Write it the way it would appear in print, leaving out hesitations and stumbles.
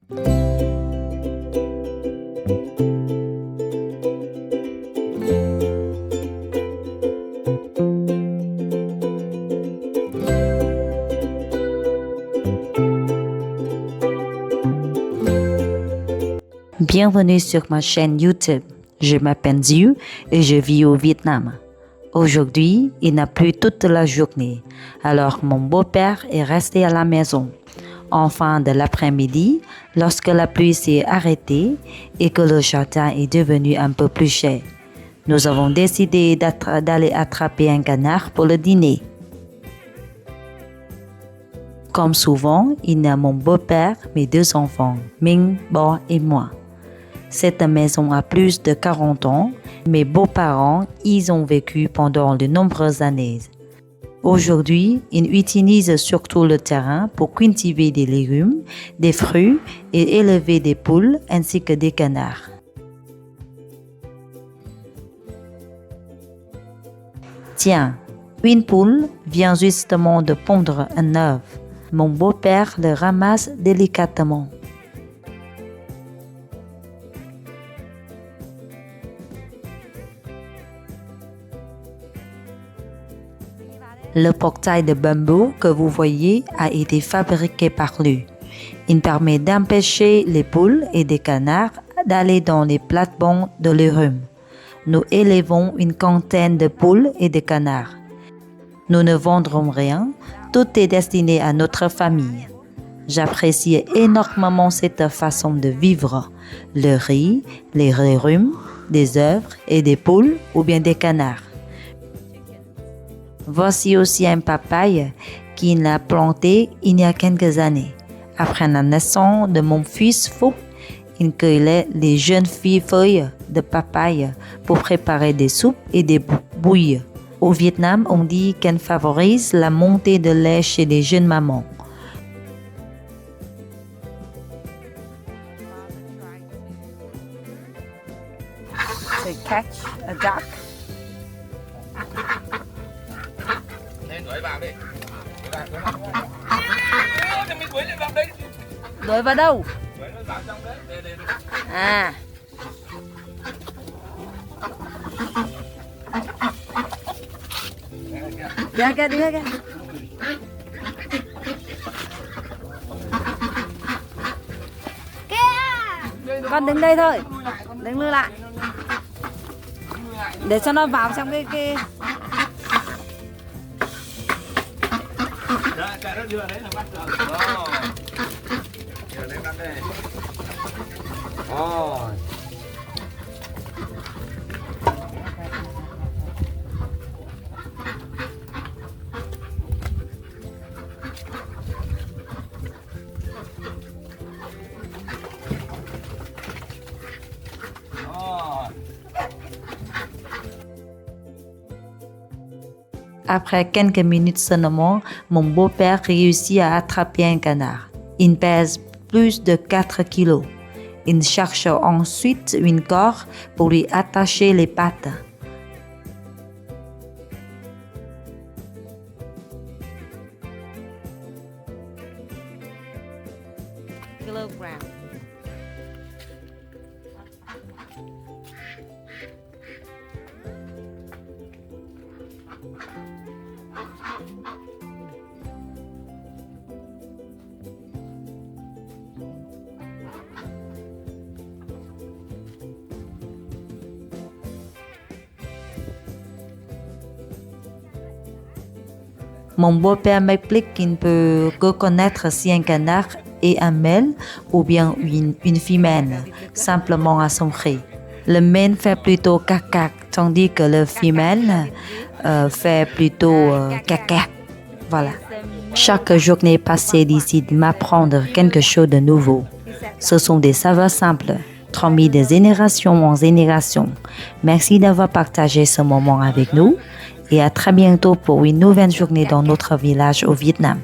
Bienvenue sur ma chaîne YouTube. Je m'appelle Dieu et je vis au Vietnam. Aujourd'hui, il n'a plu toute la journée, alors mon beau-père est resté à la maison. En fin de l'après-midi, lorsque la pluie s'est arrêtée et que le jardin est devenu un peu plus cher, nous avons décidé d'aller attraper un canard pour le dîner. Comme souvent, il y a mon beau-père, mes deux enfants, Minh, Bo et moi. Cette maison a plus de 40 ans. Mes beaux-parents y ont vécu pendant de nombreuses années. Aujourd'hui, ils utilisent surtout le terrain pour cultiver des légumes, des fruits et élever des poules ainsi que des canards. Tiens, une poule vient justement de pondre un œuf. Mon beau-père le ramasse délicatement. Le portail de bambou que vous voyez a été fabriqué par lui. Il permet d'empêcher les poules et les canards d'aller dans les plates-bandes de légumes. Nous élevons une quinzaine de poules et de canards. Nous ne vendrons rien, tout est destiné à notre famille. J'apprécie énormément cette façon de vivre. Le riz, les légumes, des œufs et des poules ou bien des canards. Voici aussi un papaye qu'il a planté il y a quelques années. Après la naissance de mon fils Phúc, il cueillait les jeunes feuilles de papaye pour préparer des soupes et des bouillies. Au Vietnam, on dit qu'elle favorise la montée de lait chez les jeunes mamans. To catch a duck. Đuổi vào đâu? À. Ra kìa, đi ra kìa. Con đứng đây thôi. Đứng lùi lại. Để cho nó vào trong cái Nó đưa đấy là bắt được. Đưa đấy bắt đây. Rồi. Après quelques minutes seulement, mon beau-père réussit à attraper un canard. Il pèse plus de 4 kilos. Il cherche ensuite une corde pour lui attacher les pattes. Mon beau-père m'explique qu'il peut reconnaître si un canard est un mâle ou bien une femelle, simplement à son cri. Le mâle fait plutôt cacac, tandis que le femelle fait plutôt cacac. Voilà. Chaque journée passée décide m'apprendre quelque chose de nouveau. Ce sont des savoirs simples, transmis de génération en génération. Merci d'avoir partagé ce moment avec nous et à très bientôt pour une nouvelle journée dans notre village au Vietnam.